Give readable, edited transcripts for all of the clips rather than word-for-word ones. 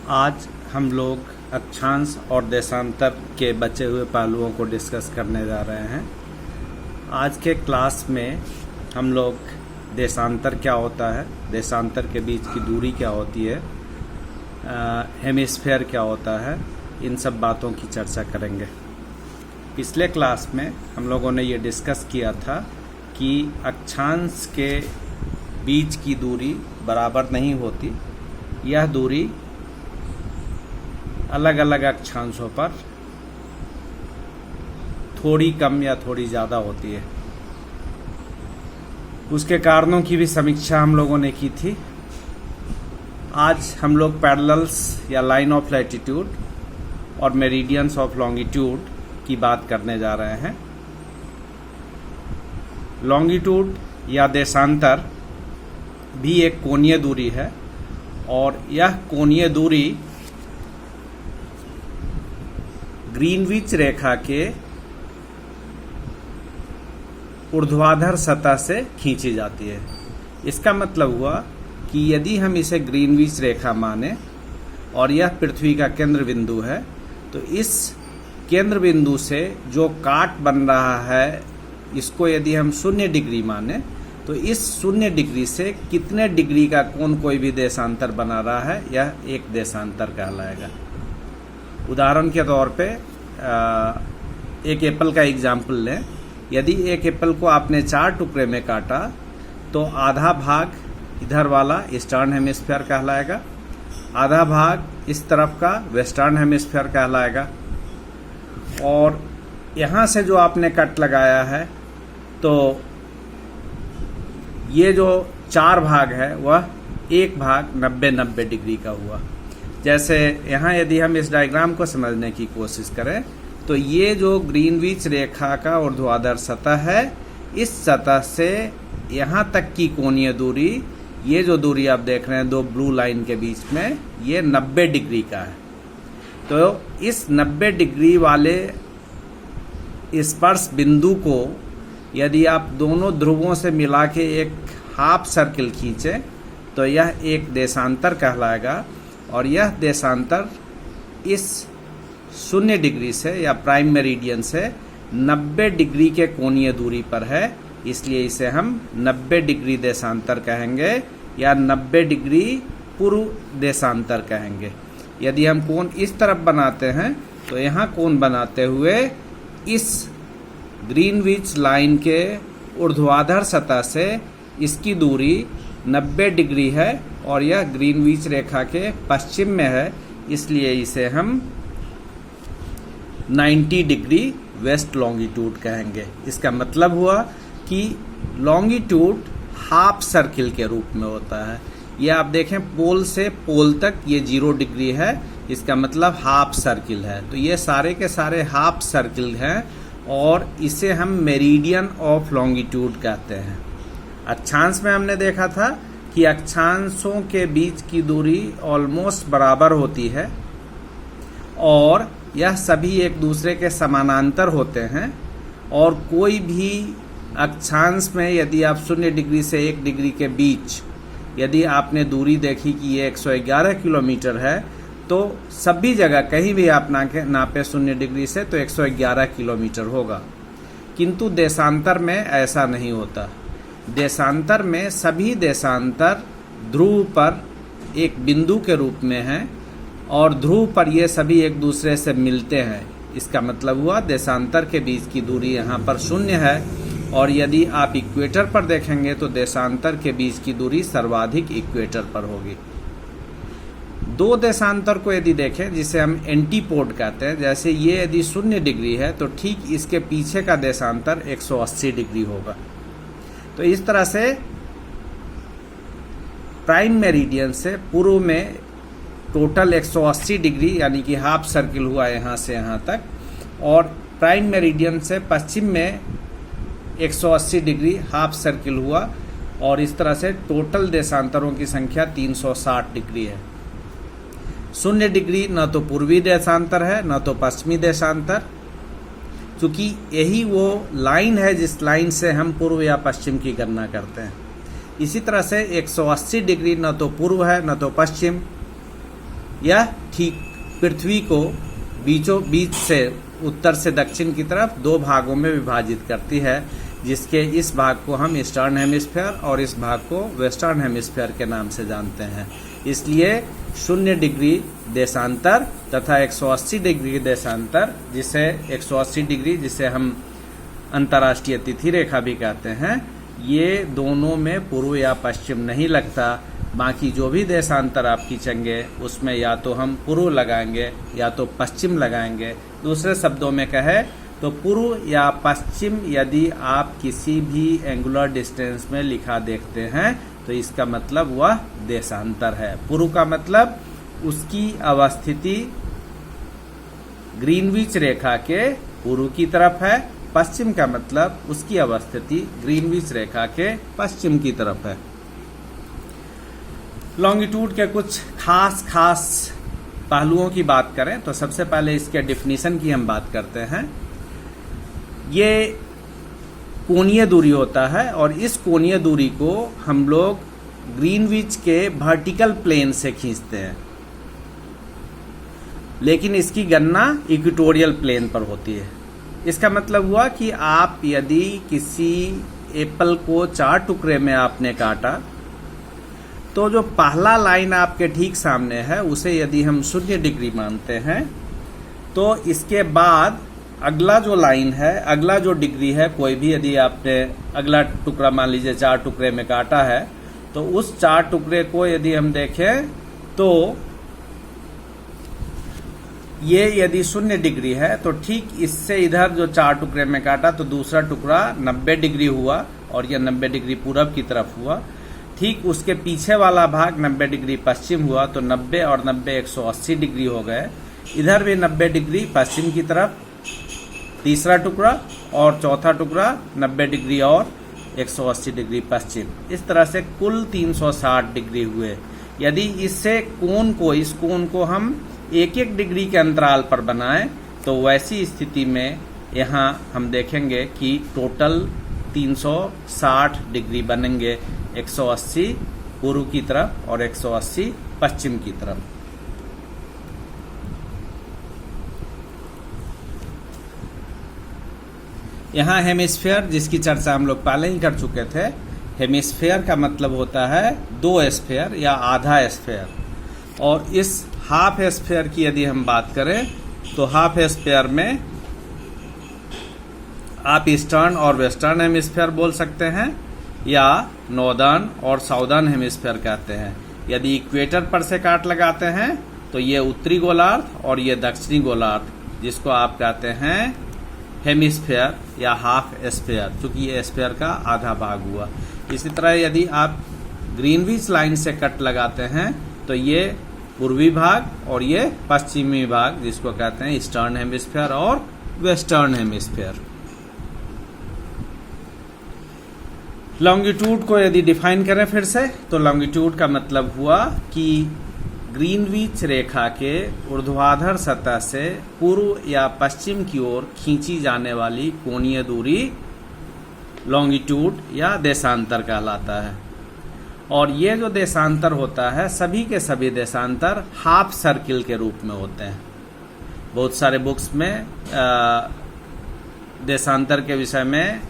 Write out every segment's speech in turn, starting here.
आज हम लोग अक्षांश और देशांतर के बचे हुए पहलुओं को डिस्कस करने जा रहे हैं। आज के क्लास में हम लोग देशांतर क्या होता है, देशांतर के बीच की दूरी क्या होती है, हेमिस्फीयर क्या होता है, इन सब बातों की चर्चा करेंगे। पिछले क्लास में हम लोगों ने ये डिस्कस किया था कि अक्षांश के बीच की दूरी बराबर नहीं होती, यह दूरी अलग अलग अक्षांशों पर थोड़ी कम या थोड़ी ज़्यादा होती है। उसके कारणों की भी समीक्षा हम लोगों ने की थी। आज हम लोग पैरेलल्स या लाइन ऑफ लैटिट्यूड और मेरिडियंस ऑफ लॉन्गिट्यूड की बात करने जा रहे हैं। लॉन्गिट्यूड या देशांतर भी एक कोणीय दूरी है और यह कोणीय दूरी ग्रीनविच रेखा के ऊर्ध्वाधर सतह से खींची जाती है। इसका मतलब हुआ कि यदि हम इसे ग्रीनविच रेखा माने और यह पृथ्वी का केंद्र बिंदु है, तो इस केंद्र बिंदु से जो काट बन रहा है, इसको यदि हम 0 डिग्री माने, तो इस 0 डिग्री से कितने डिग्री का कोण कोई भी देशांतर बना रहा है, यह एक देशांतर कहलाएगा। उदाहरण के तौर पे एक एप्पल का एग्जाम्पल लें। यदि एक एप्पल को आपने 4 टुकड़े में काटा, तो आधा भाग इधर वाला ईस्टर्न हेमिस्फीयर कहलाएगा, आधा भाग इस तरफ का वेस्टर्न हेमिस्फीयर कहलाएगा, और यहाँ से जो आपने कट लगाया है, तो ये जो 4 भाग है वह एक भाग 90-90 डिग्री का हुआ। जैसे यहाँ यदि हम इस डायग्राम को समझने की कोशिश करें, तो ये जो ग्रीनविच रेखा का ऊर्ध्वाधर सतह है, इस सतह से यहाँ तक की कोणीय दूरी, ये जो दूरी आप देख रहे हैं 2 ब्लू लाइन के बीच में, ये 90 डिग्री का है। तो इस 90 डिग्री वाले स्पर्श बिंदु को यदि आप दोनों ध्रुवों से मिला के एक हाफ सर्किल खींचे, तो यह एक देशांतर कहलाएगा। और यह देशांतर इस 0 डिग्री से या प्राइम मेरिडियन से 90 डिग्री के कोणीय दूरी पर है, इसलिए इसे हम 90 डिग्री देशांतर कहेंगे या 90 डिग्री पूर्व देशांतर कहेंगे। यदि हम कोण इस तरफ बनाते हैं, तो यहाँ कोण बनाते हुए इस ग्रीनविच लाइन के ऊर्ध्वाधर सतह से इसकी दूरी 90 डिग्री है और यह ग्रीनविच रेखा के पश्चिम में है, इसलिए इसे हम 90 डिग्री वेस्ट लॉन्गिट्यूड कहेंगे। इसका मतलब हुआ कि लॉन्गिट्यूड हाफ सर्किल के रूप में होता है। यह आप देखें, पोल से पोल तक ये 0 डिग्री है, इसका मतलब हाफ सर्किल है। तो ये सारे के सारे हाफ सर्किल हैं और इसे हम मेरिडियन ऑफ लॉन्गिट्यूड कहते हैं। अक्षांश में हमने देखा था कि अक्षांशों के बीच की दूरी ऑलमोस्ट बराबर होती है और यह सभी एक दूसरे के समानांतर होते हैं, और कोई भी अक्षांश में यदि आप 0 डिग्री से 1 डिग्री के बीच यदि आपने दूरी देखी कि ये 111 किलोमीटर है, तो सभी जगह कहीं भी आप नापे 0 डिग्री से, तो 111 किलोमीटर होगा। किंतु देशांतर में ऐसा नहीं होता। देशांतर में सभी देशांतर ध्रुव पर एक बिंदु के रूप में हैं और ध्रुव पर ये सभी एक दूसरे से मिलते हैं। इसका मतलब हुआ देशांतर के बीच की दूरी यहाँ पर 0 है, और यदि आप इक्वेटर पर देखेंगे तो देशांतर के बीच की दूरी सर्वाधिक इक्वेटर पर होगी। 2 देशांतर को यदि देखें, जिसे हम एंटीपोड कहते हैं, जैसे ये यदि 0 डिग्री है, तो ठीक इसके पीछे का देशांतर 180 डिग्री होगा। तो इस तरह से प्राइम मेरिडियन से पूर्व में टोटल 180 डिग्री यानी कि हाफ सर्किल हुआ यहाँ से यहाँ तक, और प्राइम मेरिडियन से पश्चिम में 180 डिग्री हाफ सर्किल हुआ, और इस तरह से टोटल देशांतरों की संख्या 360 डिग्री है। 0 डिग्री न तो पूर्वी देशांतर है न तो पश्चिमी देशांतर, क्योंकि यही वो लाइन है जिस लाइन से हम पूर्व या पश्चिम की गणना करते हैं। इसी तरह से 180 डिग्री न तो पूर्व है न तो पश्चिम, यह ठीक पृथ्वी को बीचों बीच से उत्तर से दक्षिण की तरफ दो भागों में विभाजित करती है, जिसके इस भाग को हम ईस्टर्न हेमिस्फीयर और इस भाग को वेस्टर्न हेमिस्फीयर के नाम से जानते हैं। इसलिए 0 डिग्री देशांतर तथा 180 डिग्री देशांतर, जिसे 180 डिग्री जिसे हम अंतर्राष्ट्रीय तिथि रेखा भी कहते हैं, ये दोनों में पूर्व या पश्चिम नहीं लगता। बाकी जो भी देशांतर आप खींचेंगे उसमें या तो हम पूर्व लगाएंगे या तो पश्चिम लगाएंगे। दूसरे शब्दों में कहे तो पूर्व या पश्चिम यदि आप किसी भी एंगुलर डिस्टेंस में लिखा देखते हैं तो इसका मतलब वह देशांतर है। पूर्व का मतलब उसकी अवस्थिति ग्रीनविच रेखा के पूर्व की तरफ है, पश्चिम का मतलब उसकी अवस्थिति ग्रीनविच रेखा के पश्चिम की तरफ है। लॉन्गिट्यूड के कुछ खास पहलुओं की बात करें तो सबसे पहले इसके डिफिनीशन की हम बात करते हैं। ये कोणीय दूरी होता है और इस कोणीय दूरी को हम लोग ग्रीनविच के वर्टिकल प्लेन से खींचते हैं, लेकिन इसकी गणना इक्वेटोरियल प्लेन पर होती है। इसका मतलब हुआ कि आप यदि किसी एप्पल को 4 टुकड़े में आपने काटा तो जो पहला लाइन आपके ठीक सामने है उसे यदि हम 0 डिग्री मानते हैं तो इसके बाद अगला जो लाइन है, अगला जो डिग्री है, कोई भी यदि आपने अगला टुकड़ा मान लीजिए 4 टुकड़े में काटा है तो उस 4 टुकड़े को यदि हम देखें तो ये यदि 0 डिग्री है तो ठीक इससे इधर जो 4 टुकड़े में काटा तो दूसरा टुकड़ा 90 डिग्री हुआ और यह 90 डिग्री पूरब की तरफ हुआ। ठीक उसके पीछे वाला भाग 90 डिग्री पश्चिम हुआ तो 90 और 90 180 डिग्री हो गए। इधर भी 90 डिग्री पश्चिम की तरफ तीसरा टुकड़ा और चौथा टुकड़ा 90 डिग्री और 180 डिग्री पश्चिम। इस तरह से कुल 360 डिग्री हुए। यदि इससे इस कोण को हम 1-1 डिग्री के अंतराल पर बनाएं तो वैसी स्थिति में यहाँ हम देखेंगे कि टोटल 360 डिग्री बनेंगे, 180 पूर्व की तरफ और 180 पश्चिम की तरफ। यहाँ हेमिस्फीयर जिसकी चर्चा हम लोग पहले ही कर चुके थे। हेमिस्फीयर का मतलब होता है 2 स्फीयर या आधा स्फीयर, और इस हाफ स्फीयर की यदि हम बात करें तो हाफ स्फीयर में आप ईस्टर्न और वेस्टर्न हेमिस्फीयर बोल सकते हैं या नॉर्दर्न और साउदर्न हेमिस्फीयर कहते हैं। यदि इक्वेटर पर से काट लगाते हैं तो ये उत्तरी गोलार्ध और ये दक्षिणी गोलार्ध, जिसको आप कहते हैं हेमिस्फीयर या हाफ स्फीयर, क्योंकि ये स्फीयर का आधा भाग हुआ। इसी तरह यदि आप ग्रीनविच लाइन से कट लगाते हैं तो ये पूर्वी भाग और ये पश्चिमी भाग, जिसको कहते हैं ईस्टर्न हेमिस्फीयर और वेस्टर्न हेमिस्फीयर। लॉन्गिट्यूड को यदि डिफाइन करें फिर से तो लॉन्गिट्यूड का मतलब हुआ कि ग्रीनविच रेखा के ऊर्ध्वाधर सतह से पूर्व या पश्चिम की ओर खींची जाने वाली कोणीय दूरी लॉन्गिट्यूड या देशांतर कहलाता है। और ये जो देशांतर होता है, सभी के सभी देशांतर हाफ सर्किल के रूप में होते हैं। बहुत सारे बुक्स में देशांतर के विषय में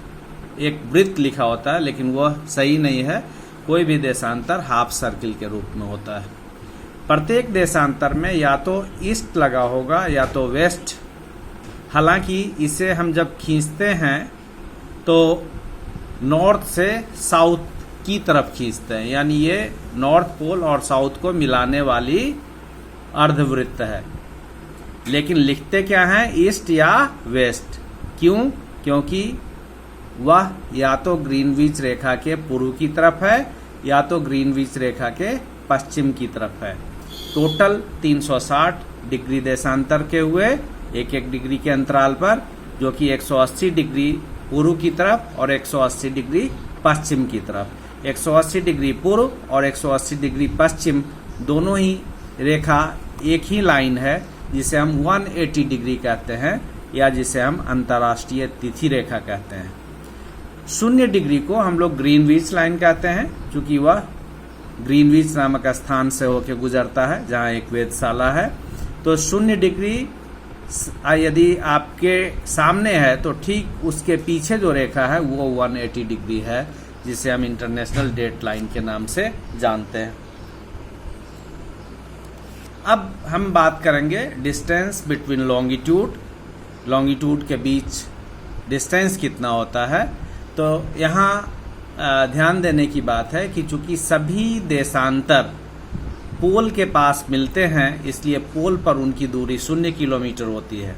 एक वृत्त लिखा होता है, लेकिन वह सही नहीं है। कोई भी देशांतर हाफ सर्किल के रूप में होता है। प्रत्येक देशांतर में या तो ईस्ट लगा होगा या तो वेस्ट। हालांकि इसे हम जब खींचते हैं तो नॉर्थ से साउथ की तरफ खींचते हैं, यानी ये नॉर्थ पोल और साउथ को मिलाने वाली अर्धवृत्त है। लेकिन लिखते क्या हैं, ईस्ट या वेस्ट। क्यों? क्योंकि वह या तो ग्रीनविच रेखा के पूर्व की तरफ है या तो ग्रीनविच रेखा के पश्चिम की तरफ है। टोटल 360 डिग्री देशांतर के हुए 1-1 डिग्री के अंतराल पर, जो कि 180 डिग्री पूर्व की तरफ और 180 डिग्री पश्चिम की तरफ। 180 डिग्री पूर्व और 180 डिग्री पश्चिम दोनों ही रेखा एक ही लाइन है, जिसे हम 180 डिग्री कहते हैं या जिसे हम अंतर्राष्ट्रीय तिथि रेखा कहते हैं। 0 डिग्री को हम लोग ग्रीनविच लाइन कहते हैं, क्योंकि वह ग्रीनविच नामक स्थान से होकर गुजरता है जहां एक वेधशाला है। तो 0 डिग्री यदि आपके सामने है तो ठीक उसके पीछे जो रेखा है वो 180 डिग्री है, जिसे हम इंटरनेशनल डेट लाइन के नाम से जानते हैं। अब हम बात करेंगे डिस्टेंस बिटवीन लॉन्गिट्यूड के बीच डिस्टेंस कितना होता है। तो यहाँ ध्यान देने की बात है कि चूंकि सभी देशांतर पोल के पास मिलते हैं, इसलिए पोल पर उनकी दूरी 0 किलोमीटर होती है।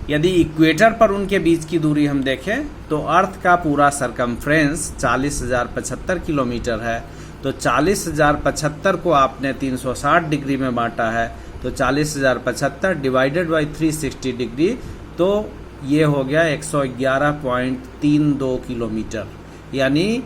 यदि इक्वेटर पर उनके बीच की दूरी हम देखें तो अर्थ का पूरा सरकमफ्रेंस 40,075 किलोमीटर है। तो 40,075 को आपने 360 डिग्री में बांटा है, तो 40,075 डिवाइडेड बाई 360 डिग्री, तो ये हो गया 111.32 किलोमीटर। यानी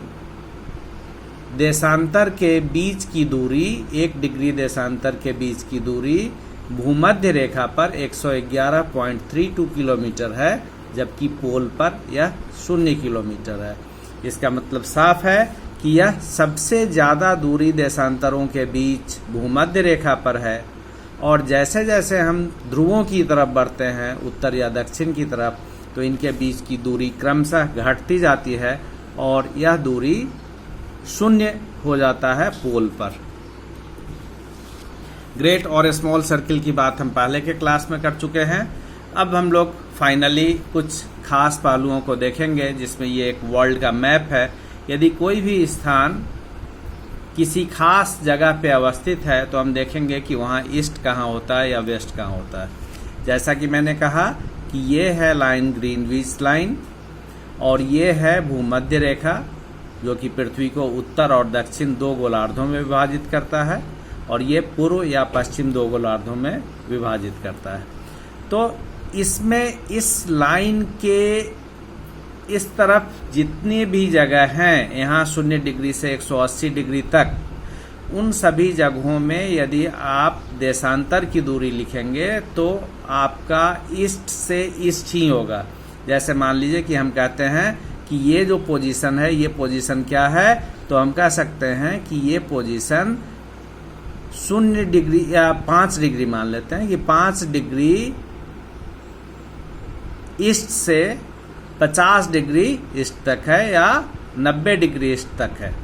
देशांतर के बीच की दूरी, 1 डिग्री देशांतर के बीच की दूरी भूमध्य रेखा पर 111.32 किलोमीटर है, जबकि पोल पर यह 0 किलोमीटर है। इसका मतलब साफ है कि यह सबसे ज्यादा दूरी देशांतरों के बीच भूमध्य रेखा पर है। और जैसे जैसे हम ध्रुवों की तरफ बढ़ते हैं, उत्तर या दक्षिण की तरफ, तो इनके बीच की दूरी क्रमशः घटती जाती है और यह दूरी 0 हो जाता है पोल पर। ग्रेट और स्मॉल सर्किल की बात हम पहले के क्लास में कर चुके हैं। अब हम लोग फाइनली कुछ खास पहलुओं को देखेंगे, जिसमें ये एक वर्ल्ड का मैप है। यदि कोई भी स्थान किसी खास जगह पे अवस्थित है तो हम देखेंगे कि वहाँ ईस्ट कहाँ होता है या वेस्ट कहाँ होता है। जैसा कि मैंने कहा कि ये है लाइन ग्रीनविच लाइन, और ये है भूमध्य रेखा जो कि पृथ्वी को उत्तर और दक्षिण 2 गोलार्धों में विभाजित करता है, और ये पूर्व या पश्चिम 2 गोलार्धों में विभाजित करता है। तो इसमें इस लाइन के इस तरफ जितनी भी जगह हैं, यहाँ 0 डिग्री से 180 डिग्री तक, उन सभी जगहों में यदि आप देशांतर की दूरी लिखेंगे तो आपका ईस्ट से ईस्ट ही होगा। जैसे मान लीजिए कि हम कहते हैं कि ये जो पोजीशन है, ये पोजीशन क्या है, तो हम कह सकते हैं कि ये पोजीशन 0 डिग्री या 5 डिग्री मान लेते हैं कि 5 डिग्री ईस्ट से 50 डिग्री ईस्ट तक है या 90 डिग्री ईस्ट तक है।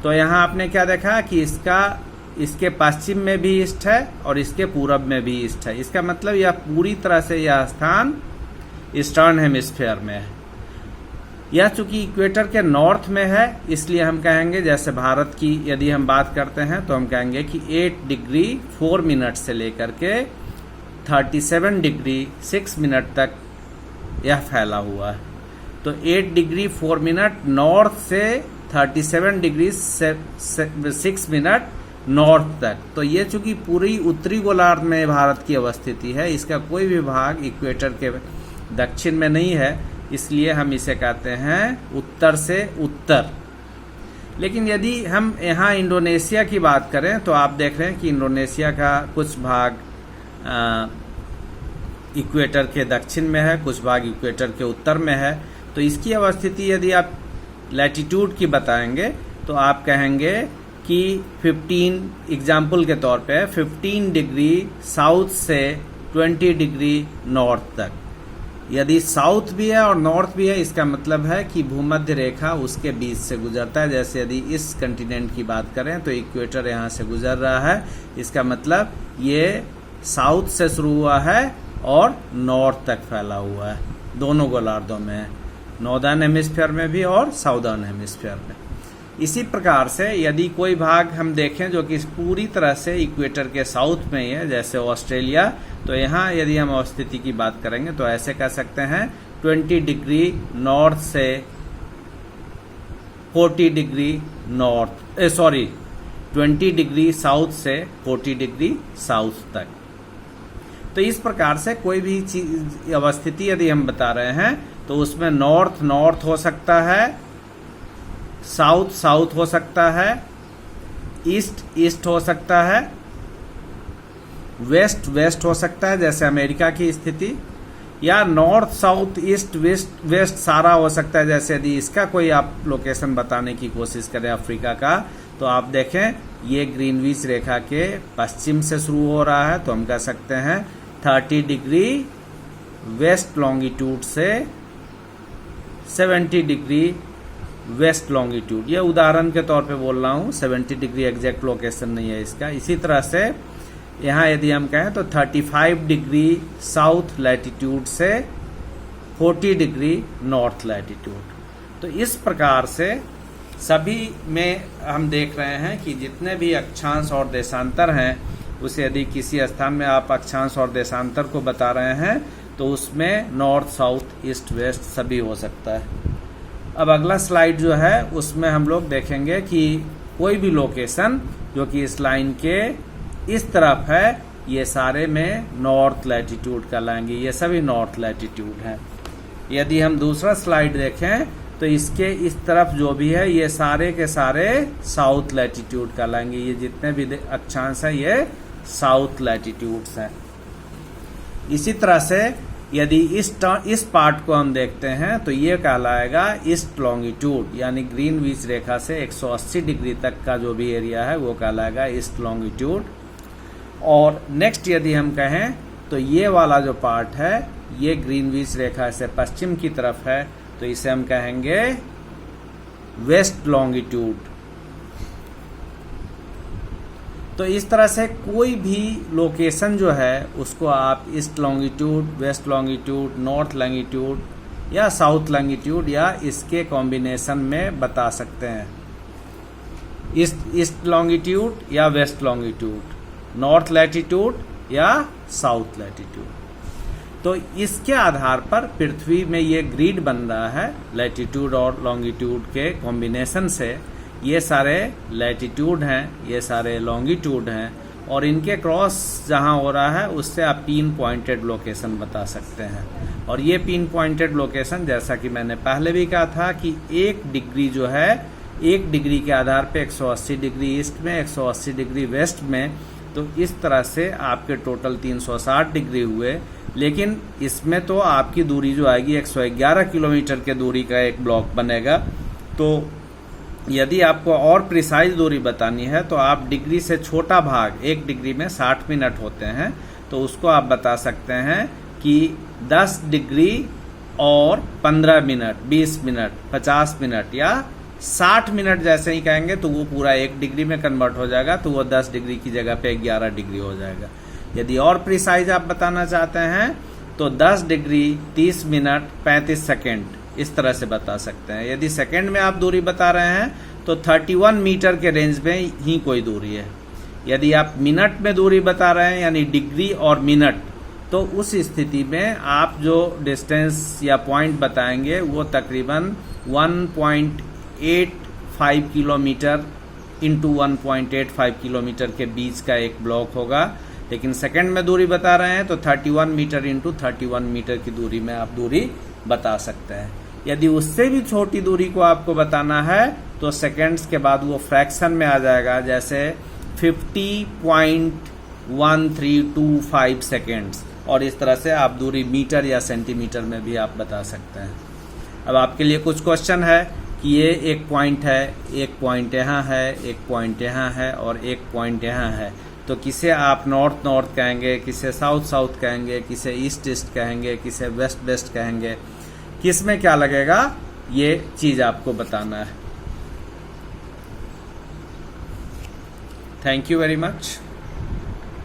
तो यहाँ आपने क्या देखा कि इसके पश्चिम में भी ईस्ट है और इसके पूरब में भी ईस्ट है। इसका मतलब यह पूरी तरह से यह स्थान ईस्टर्न हेमिस्फीयर में है। यह चूंकि इक्वेटर के नॉर्थ में है, इसलिए हम कहेंगे, जैसे भारत की यदि हम बात करते हैं तो हम कहेंगे कि 8 डिग्री 4 मिनट से लेकर के 37 डिग्री 6 मिनट तक यह फैला हुआ है। तो 8 डिग्री 4 मिनट नॉर्थ से 37 डिग्री 6 मिनट नॉर्थ तक। तो ये चूंकि पूरी उत्तरी गोलार्ध में भारत की अवस्थिति है, इसका कोई भी भाग इक्वेटर के दक्षिण में नहीं है, इसलिए हम इसे कहते हैं उत्तर से उत्तर। लेकिन यदि हम यहाँ इंडोनेशिया की बात करें तो आप देख रहे हैं कि इंडोनेशिया का कुछ भाग इक्वेटर के दक्षिण में है, कुछ भाग इक्वेटर के उत्तर में है। तो इसकी अवस्थिति यदि आप लैटिट्यूड की बताएंगे तो आप कहेंगे कि 15 एग्जाम्पल के तौर पे 15 डिग्री साउथ से 20 डिग्री नॉर्थ तक। यदि साउथ भी है और नॉर्थ भी है, इसका मतलब है कि भूमध्य रेखा उसके बीच से गुजरता है। जैसे यदि इस कंटिनेंट की बात करें तो इक्वेटर यहाँ से गुजर रहा है, इसका मतलब ये साउथ से शुरू हुआ है और नॉर्थ तक फैला हुआ है, दोनों गोलार्धों में है, नॉर्दर्न हेमिस्फीयर में भी और साउदर्न हेमिस्फीयर में। इसी प्रकार से यदि कोई भाग हम देखें जो कि पूरी तरह से इक्वेटर के साउथ में ही है, जैसे ऑस्ट्रेलिया, तो यहाँ यदि हम अवस्थिति की बात करेंगे तो ऐसे कह सकते हैं 20 डिग्री नॉर्थ से 40 डिग्री नॉर्थ 20 डिग्री साउथ से 40 डिग्री साउथ तक। तो इस प्रकार से कोई भी चीज अवस्थिति यदि हम बता रहे हैं तो उसमें नॉर्थ नॉर्थ हो सकता है, साउथ साउथ हो सकता है, ईस्ट ईस्ट हो सकता है, वेस्ट वेस्ट हो सकता है जैसे अमेरिका की स्थिति, या north south east west west सारा हो सकता है। जैसे यदि इसका कोई आप लोकेशन बताने की कोशिश करें अफ्रीका का, तो आप देखें ये ग्रीनविच रेखा के पश्चिम से शुरू हो रहा है, तो हम कह सकते हैं 30 डिग्री वेस्ट लॉन्गिट्यूड से 70 डिग्री वेस्ट लॉन्गिट्यूड। ये उदाहरण के तौर पे बोल रहा हूँ, 70 डिग्री एग्जैक्ट लोकेशन नहीं है इसका। इसी तरह से यहाँ यदि हम कहें तो 35 डिग्री साउथ लैटिट्यूड से 40 डिग्री नॉर्थ लैटिट्यूड। तो इस प्रकार से सभी में हम देख रहे हैं कि जितने भी अक्षांश और देशांतर हैं, उसे यदि किसी स्थान में आप अक्षांश और देशांतर को बता रहे हैं तो उसमें नॉर्थ, साउथ, ईस्ट, वेस्ट सभी हो सकता है। अब अगला स्लाइड जो है उसमें हम लोग देखेंगे कि कोई भी लोकेशन जो कि इस लाइन के इस तरफ है, ये सारे में नॉर्थ लैटिट्यूड कहलाएंगे, ये सभी नॉर्थ लैटिट्यूड हैं। यदि हम दूसरा स्लाइड देखें तो इसके इस तरफ जो भी है ये सारे के सारे साउथ लैटिट्यूड कहलाएंगे, ये जितने भी अक्षांश है ये साउथ लैटिट्यूड्स हैं। इसी तरह से यदि इस पार्ट को हम देखते हैं तो ये कहलाएगा ईस्ट लॉन्गिट्यूड, यानी ग्रीनविच रेखा से 180 डिग्री तक का जो भी एरिया है वो कहलाएगा ईस्ट लॉन्गिट्यूड। और नेक्स्ट यदि हम कहें तो ये वाला जो पार्ट है ये ग्रीनविच रेखा से पश्चिम की तरफ है, तो इसे हम कहेंगे वेस्ट लॉन्गिट्यूड। तो इस तरह से कोई भी लोकेशन जो है उसको आप east longitude, west longitude, north longitude या साउथ लॉन्गिट्यूड या इसके कॉम्बिनेशन में बता सकते हैं। ईस्ट लॉन्गिट्यूड या वेस्ट लॉन्गिट्यूड, नॉर्थ लैटिट्यूड या साउथ लैटिट्यूड। तो इसके आधार पर पृथ्वी में ये ग्रिड बन रहा है लैटिट्यूड और लॉन्गिट्यूड के कॉम्बिनेशन से। ये सारे लैटिट्यूड हैं, ये सारे लॉन्गिट्यूड हैं, और इनके क्रॉस जहां हो रहा है उससे आप पिन पॉइंटेड लोकेशन बता सकते हैं। और ये पिन पॉइंटेड लोकेशन, जैसा कि मैंने पहले भी कहा था कि 1 डिग्री जो है 1 डिग्री के आधार पे 180 डिग्री ईस्ट में, 180 डिग्री वेस्ट में, तो इस तरह से आपके टोटल 360 डिग्री हुए। लेकिन इसमें तो आपकी दूरी जो आएगी 111 किलोमीटर के दूरी का एक ब्लॉक बनेगा। तो यदि आपको और प्रिसाइज दूरी बतानी है तो आप डिग्री से छोटा भाग, 1 डिग्री में 60 मिनट होते हैं, तो उसको आप बता सकते हैं कि 10 डिग्री और 15 मिनट, 20 मिनट, 50 मिनट या 60 मिनट जैसे ही कहेंगे तो वो पूरा 1 डिग्री में कन्वर्ट हो जाएगा, तो वो 10 डिग्री की जगह पे 11 डिग्री हो जाएगा। यदि और प्रिसाइज आप बताना चाहते हैं तो 10 डिग्री 30 मिनट 35 सेकेंड इस तरह से बता सकते हैं। यदि सेकंड में आप दूरी बता रहे हैं तो 31 मीटर के रेंज में ही कोई दूरी है। यदि आप मिनट में दूरी बता रहे हैं यानी डिग्री और मिनट, तो उस स्थिति में आप जो डिस्टेंस या पॉइंट बताएंगे वो तकरीबन 1.85 किलोमीटर इंटू 1.85 किलोमीटर के बीच का एक ब्लॉक होगा। लेकिन सेकंड में दूरी बता रहे हैं तो 31 मीटर इंटू 31 मीटर की दूरी में आप दूरी बता सकते हैं। यदि उससे भी छोटी दूरी को आपको बताना है तो सेकंड्स के बाद वो फ्रैक्शन में आ जाएगा, जैसे 50.1325 सेकंड्स, और इस तरह से आप दूरी मीटर या सेंटीमीटर में भी आप बता सकते हैं। अब आपके लिए कुछ क्वेश्चन है कि ये एक पॉइंट है, एक पॉइंट यहाँ है, एक पॉइंट यहाँ है और एक पॉइंट यहाँ है, तो किसे आप नॉर्थ नॉर्थ कहेंगे, किसे साउथ साउथ कहेंगे, किसे ईस्ट ईस्ट कहेंगे, किसे वेस्ट वेस्ट कहेंगे, किस में क्या लगेगा, ये चीज आपको बताना है। Thank you very much.